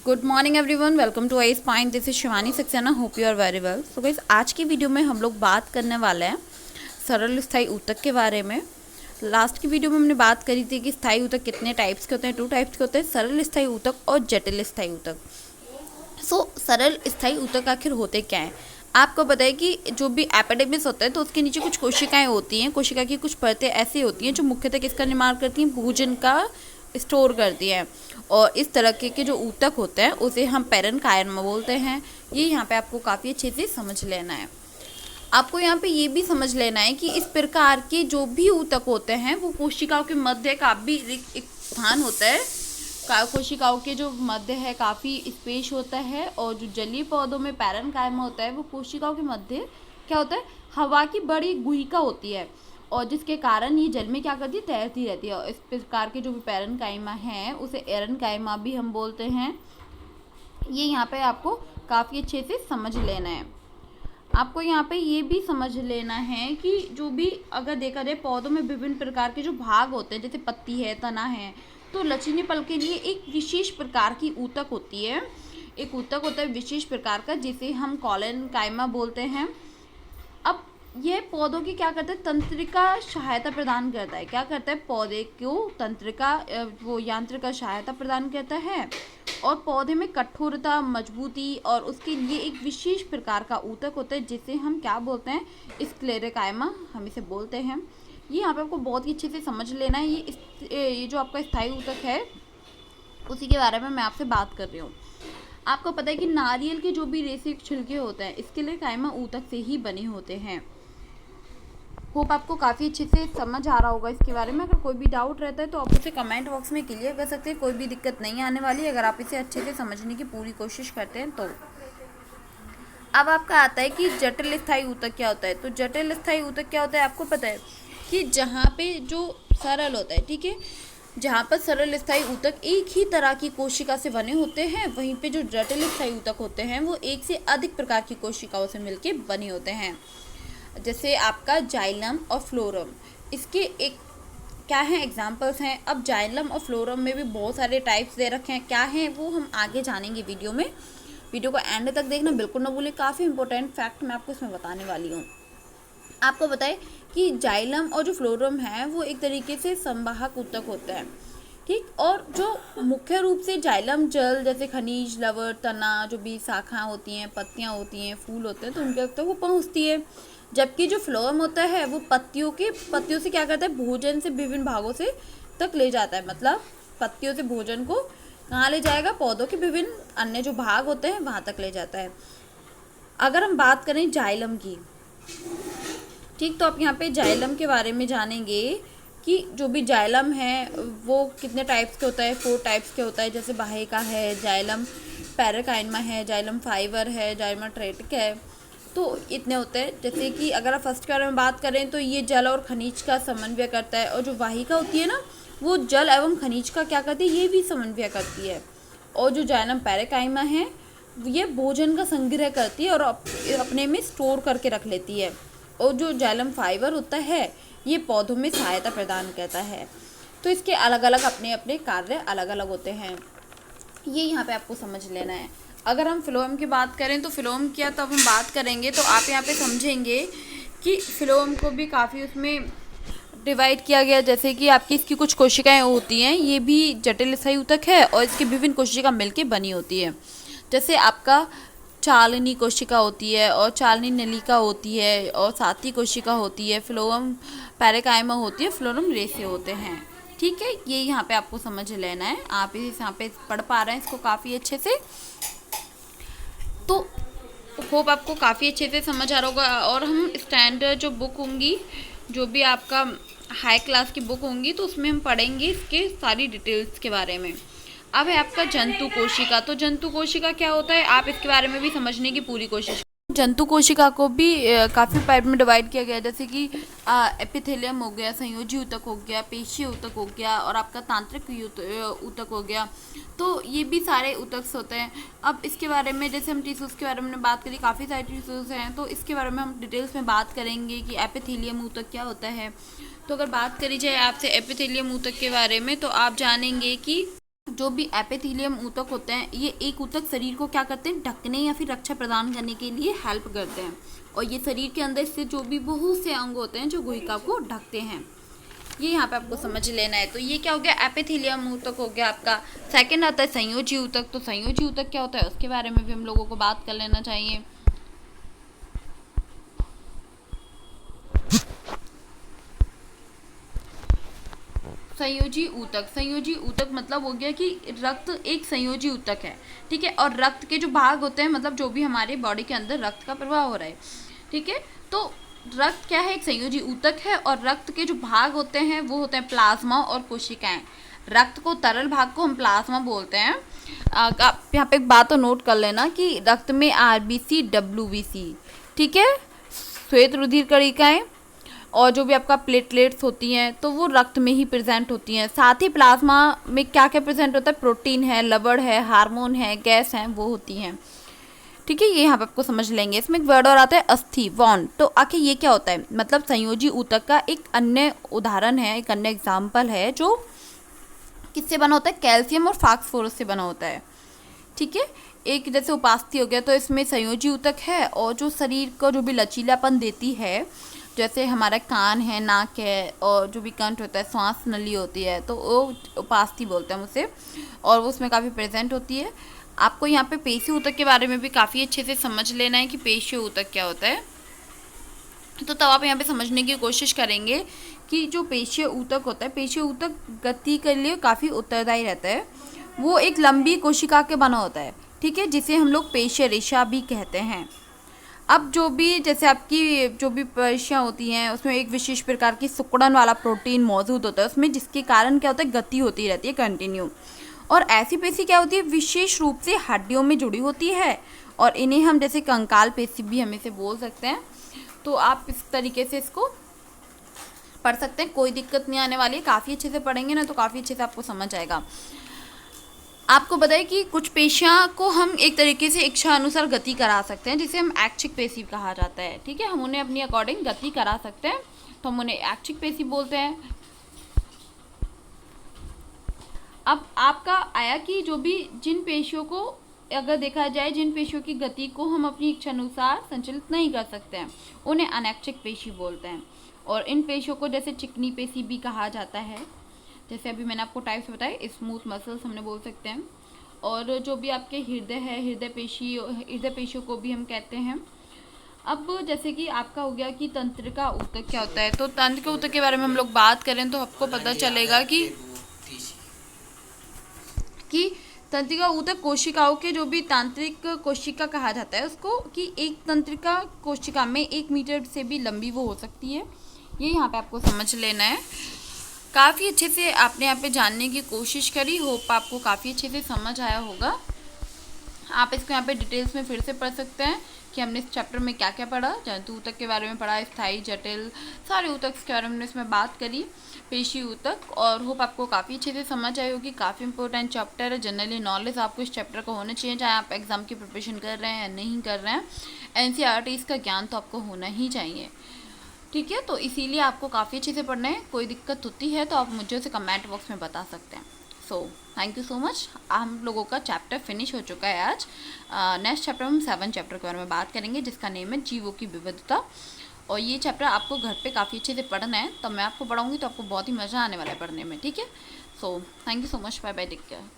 Good morning everyone, welcome to I spine. This is Shivani Saxena. Hope you are very well. So guys, आज की video में हम लोग बात करने वाले हैं सरल स्थायी ऊतक के बारे में। लास्ट की वीडियो में हमने बात करी थी कि स्थायी ऊतक कितने टाइप्स के होते हैं। 2 टाइप्स के होते हैं, सरल स्थायी ऊतक और जटिल स्थायी ऊतक। सरल स्थायी ऊतक आखिर होते क्या हैं? आपको पता है कि जो भी एपिडर्मिस होता है तो उसके नीचे कुछ कोशिकाएं होती हैं। कोशिका की कुछ परतें ऐसी होती हैं जो मुख्यतः किसका निर्माण करती हैं? भोजन का स्टोर करती हैं। और इस तरह के जो ऊतक होते हैं उसे हम पैरेन्काइमा बोलते हैं। ये यहाँ पे आपको काफ़ी अच्छे से समझ लेना है। आपको यहाँ पे ये भी समझ लेना है कि इस प्रकार के जो भी ऊतक होते हैं वो कोशिकाओं के मध्य काफ़ी एक स्थान होता है। कोशिकाओं के जो मध्य है काफ़ी स्पेस होता है। और जो जलीय पौधों में पैरेन्काइमा होता है वो कोशिकाओं के मध्य क्या होता है? हवा की बड़ी गुहिका होती है, और जिसके कारण ये जल में क्या करती है? तैरती रहती है। और इस प्रकार के जो भी पैरेन्काइमा है उसे एरेन्काइमा भी हम बोलते हैं। ये यहाँ पे आपको काफ़ी अच्छे से समझ लेना है। आपको यहाँ पे ये भी समझ लेना है कि जो भी अगर देखा जाए पौधों में विभिन्न प्रकार के जो भाग होते हैं, जैसे पत्ती है, तना है, तो लचीले पल के लिए एक विशेष प्रकार की ऊतक होती है। एक ऊतक होता है विशेष प्रकार का, जिसे हम कॉलेनकाइमा बोलते हैं। अब यह पौधों की क्या करता है? तंत्रिका सहायता प्रदान करता है। क्या करता है? पौधे को तंत्रिका वो यांत्रिका सहायता प्रदान करता है, और पौधे में कठोरता, मजबूती और उसके लिए एक विशेष प्रकार का ऊतक होता है, जिसे हम क्या बोलते हैं? स्क्लेरेकाइमा हम इसे बोलते हैं। ये यहाँ पे आपको बहुत ही अच्छे से समझ लेना है। ये जो आपका स्थायी ऊतक है उसी के बारे में मैं आपसे बात कर रही हूँ। आपको पता है कि नारियल के जो भी रेशे छिलके होते हैं स्क्लेरेकाइमा ऊतक से ही बने होते हैं। होप आपको काफ़ी अच्छे से समझ आ रहा होगा इसके बारे में। अगर कोई भी डाउट रहता है तो आप उसे कमेंट बॉक्स में क्लियर कर सकते हैं। कोई भी दिक्कत नहीं आने वाली अगर आप इसे अच्छे से समझने की पूरी कोशिश करते हैं तो। अब आपका आता है कि जटिल स्थायी ऊतक क्या होता है। तो जटिल स्थायी ऊतक क्या होता है? आपको पता है कि जहाँ पे जो सरल होता है, ठीक है, जहाँ पर सरल स्थायी ऊतक एक ही तरह की कोशिका से बने होते हैं, वहीं पे जो जटिल स्थायी ऊतक होते हैं वो एक से अधिक प्रकार की कोशिकाओं से मिलकर बने होते हैं। जैसे आपका जाइलम और फ्लोरम, इसके एक क्या है एग्जाम्पल्स हैं। अब जाइलम और फ्लोरम में भी बहुत सारे टाइप्स दे रखे हैं। क्या हैं वो हम आगे जानेंगे वीडियो में। वीडियो को एंड तक देखना बिल्कुल ना भूलें। काफ़ी इंपॉर्टेंट फैक्ट मैं आपको इसमें बताने वाली हूँ। आपको बताएं कि जाइलम और जो फ्लोरम है वो एक तरीके से संवाहक ऊतक होता है, ठीक। और जो मुख्य रूप से जाइलम जल जैसे खनिज, लवण, तना, जो भी शाखाएं होती हैं, पत्तियां होती हैं, फूल होते हैं, तो उनके तक वो पहुंचती है। जबकि जो फ्लोएम होता है वो पत्तियों से क्या करता है? भोजन से विभिन्न भागों से तक ले जाता है। मतलब पत्तियों से भोजन को कहाँ ले जाएगा? पौधों के विभिन्न अन्य जो भाग होते हैं वहाँ तक ले जाता है। अगर हम बात करें जाइलम की, ठीक, तो आप यहाँ पे जाइलम के बारे में जानेंगे कि जो भी जाइलम है वो कितने टाइप्स के होता है। 4 टाइप्स के होता है। जैसे बाह्यिका है, जाइलम पैरेन्काइमा है, जाइलम फाइबर है, जाइलम ट्रेटिक है, तो इतने होते हैं। जैसे कि अगर आप फर्स्ट के बारे में बात करें तो ये जल और खनिज का समन्वय करता है। और जो वाहिका होती है ना वो जल एवं खनिज का क्या करती है? ये भी समन्वय करती है। और जो जाइलम पैरेन्काइमा है ये भोजन का संग्रह करती है और अपने में स्टोर करके रख लेती है। और जो जाइलम फाइबर होता है ये पौधों में सहायता प्रदान करता है। तो इसके अलग अलग अपने अपने कार्य अलग अलग होते हैं। ये यहाँ पे आपको समझ लेना है। अगर हम फ्लोएम की बात करें तो फ्लोएम क्या तब हम बात करेंगे तो आप यहाँ पे समझेंगे कि फ्लोएम को भी काफ़ी उसमें डिवाइड किया गया। जैसे कि आपकी इसकी कुछ कोशिकाएं होती हैं, ये भी जटिल स्थायी ऊतक है और इसकी विभिन्न कोशिका मिलके बनी होती है। जैसे आपका चालनी कोशिका होती है और चालनी नलिका होती है और साथी कोशिका होती है, फ्लोएम पैरेन्काइमा होती है, फ्लोएम रेशे होते हैं, ठीक है। ये यहाँ पे आपको समझ लेना है। आप इस यहाँ पे पढ़ पा रहे हैं इसको काफ़ी अच्छे से, तो होप आपको काफ़ी अच्छे से समझ आ रहा होगा। और हम स्टैंडर्ड जो बुक होंगी, जो भी आपका हाई क्लास की बुक होंगी, तो उसमें हम पढ़ेंगे इसके सारी डिटेल्स के बारे में। अब है आपका जंतु कोशिका। तो जंतु कोशिका क्या होता है आप इसके बारे में भी समझने की पूरी कोशिश। जंतु कोशिका को भी काफ़ी पार्ट में डिवाइड किया गया है। जैसे कि एपिथेलियम हो गया, संयोजी ऊतक हो गया, पेशी ऊतक हो गया और आपका तांत्रिक ऊतक हो गया। तो ये भी सारे ऊतक होते हैं। अब इसके बारे में जैसे हम टिश्यूज़ के बारे में बात करी, काफ़ी सारे टिश्यूज़ हैं, तो इसके बारे में हम डिटेल्स में बात करेंगे कि एपिथेलियम ऊतक क्या होता है। तो अगर बात करी जाए आपसे एपिथेलियम ऊतक के बारे में तो आप जानेंगे कि जो भी एपिथेलियम ऊतक होते हैं, ये एक ऊतक शरीर को क्या करते हैं, ढकने या फिर रक्षा प्रदान करने के लिए हेल्प करते हैं। और ये शरीर के अंदर से जो भी बहुत से अंग होते हैं जो गुहिका को ढकते हैं, ये यहाँ पे आपको समझ लेना है। तो ये क्या हो गया, एपिथेलियम ऊतक हो गया आपका। सेकंड आता है संयोजी ऊतक। तो संयोजी ऊतक क्या होता है, उसके बारे में भी हम लोगों को बात कर लेना चाहिए। संयोजी ऊतक, संयोजी ऊतक मतलब हो गया कि रक्त एक संयोजी ऊतक है, ठीक है। और रक्त के जो भाग होते हैं, मतलब जो भी हमारे बॉडी के अंदर रक्त का प्रवाह हो रहा है, ठीक है, तो रक्त क्या है, एक संयोजी ऊतक है। और रक्त के जो भाग होते हैं वो होते हैं प्लाज्मा और कोशिकाएं। रक्त को, तरल भाग को हम प्लाज्मा बोलते हैं। आप यहाँ पे एक बात तो नोट कर लेना कि रक्त में आरबीसी, डब्ल्यूबीसी, ठीक है, श्वेत रुधिर कणिकाएं और जो भी आपका प्लेटलेट्स होती हैं, तो वो रक्त में ही प्रेजेंट होती हैं। साथ ही प्लाज्मा में क्या क्या प्रेजेंट होता है, प्रोटीन है, लवण है, हार्मोन है, गैस है, वो होती हैं, ठीक है। ये यहाँ पे आपको समझ लेंगे। इसमें एक वर्ड और आता है अस्थि, वॉन। तो आखिर ये क्या होता है, मतलब संयोजी ऊतक का एक अन्य उदाहरण है, एक अन्य एग्जाम्पल है, जो किससे बना होता है, कैल्शियम और फास्फोरस से बना होता है, ठीक है। एक जैसे उपास्थि हो गया, तो इसमें संयोजी ऊतक है और जो शरीर को जो भी लचीलापन देती है, जैसे हमारा कान है, नाक है, और जो भी कंठ होता है, श्वास नली होती है, तो वो उपास्थि बोलते हैं उसे, और वो उसमें काफ़ी प्रेजेंट होती है। आपको यहाँ पे पेशी ऊतक के बारे में भी काफ़ी अच्छे से समझ लेना है कि पेशी ऊतक क्या होता है। तो तब आप यहाँ पे समझने की कोशिश करेंगे कि जो पेशी ऊतक होता है, पेशी ऊतक गति के लिए काफ़ी उत्तरदायी रहता है। वो एक लंबी कोशिका के बना होता है, ठीक है, जिसे हम लोग पेशी रेशा भी कहते हैं। अब जो भी जैसे आपकी जो भी पेशियाँ होती हैं, उसमें एक विशेष प्रकार की सिकुड़न वाला प्रोटीन मौजूद होता है उसमें, जिसके कारण क्या होता है, गति होती रहती है कंटिन्यू। और ऐसी पेशी क्या होती है, विशेष रूप से हड्डियों में जुड़ी होती है, और इन्हें हम जैसे कंकाल पेशी भी हम इसे बोल सकते हैं। तो आप इस तरीके से इसको पढ़ सकते हैं, कोई दिक्कत नहीं आने वाली है। काफ़ी अच्छे से पढ़ेंगे ना तो काफ़ी अच्छे से आपको समझ आएगा। आपको बताइए कि कुछ पेशियाँ को हम एक तरीके से इच्छा अनुसार गति करा सकते हैं, जिसे हम ऐच्छिक पेशी कहा जाता है, ठीक है। हम उन्हें अपनी अकॉर्डिंग गति करा सकते हैं, तो हम उन्हें ऐच्छिक पेशी बोलते हैं। अब आपका आया कि जो भी जिन पेशियों को, अगर देखा जाए, जिन पेशियों की गति को हम अपनी इच्छा अनुसार संचालित नहीं कर सकते हैं, उन्हें अनैच्छिक पेशी बोलते हैं। और इन पेशियों को जैसे चिकनी पेशी भी कहा जाता है, जैसे अभी मैंने आपको टाइप्स बताए, स्मूथ मसल्स हमने बोल सकते हैं। और जो भी आपके हृदय है, हृदय पेशियों को भी हम कहते हैं। अब जैसे कि आपका हो गया कि तंत्रिका ऊतक क्या होता है, तो तंत्रिका ऊतक के बारे में हम लोग बात करें तो आपको पता चलेगा कि तंत्रिका ऊतक कोशिकाओं के, जो भी तांत्रिक कोशिका कहा जाता है उसको, कि एक तंत्रिका कोशिका में 1 मीटर से भी लंबी वो हो सकती है। ये यहाँ पे आपको समझ लेना है। काफ़ी अच्छे से आपने यहाँ पे जानने की कोशिश करी, होप आपको काफ़ी अच्छे से समझ आया होगा। आप इसको यहाँ पे डिटेल्स में फिर से पढ़ सकते हैं कि हमने इस चैप्टर में क्या क्या पढ़ा। जंतु ऊतक के बारे में पढ़ा, स्थायी, जटिल, सारे ऊतक के बारे में हमने इसमें बात करी, पेशी ऊतक। और होप आपको काफ़ी अच्छे से समझ आई होगी। काफ़ी इंपॉर्टेंट चैप्टर है। जनरली नॉलेज आपको इस चैप्टर का होना चाहिए, चाहे आप एग्ज़ाम की प्रिपरेशन कर रहे हैं या नहीं कर रहे हैं। NCERT का ज्ञान तो आपको होना ही चाहिए, ठीक है। तो इसीलिए आपको काफ़ी अच्छे से पढ़ना है। कोई दिक्कत होती है तो आप मुझे उसे कमेंट बॉक्स में बता सकते हैं। सो थैंक यू सो मच। हम लोगों का चैप्टर फिनिश हो चुका है आज। नेक्स्ट चैप्टर में हम 7 चैप्टर के बारे में बात करेंगे, जिसका नेम है जीवों की विविधता। और ये चैप्टर आपको घर पे काफ़ी अच्छे से पढ़ना है, तो मैं आपको पढ़ाऊँगी तो आपको बहुत ही मज़ा आने वाला है पढ़ने में, ठीक है। So thank you so much, bye bye, take care.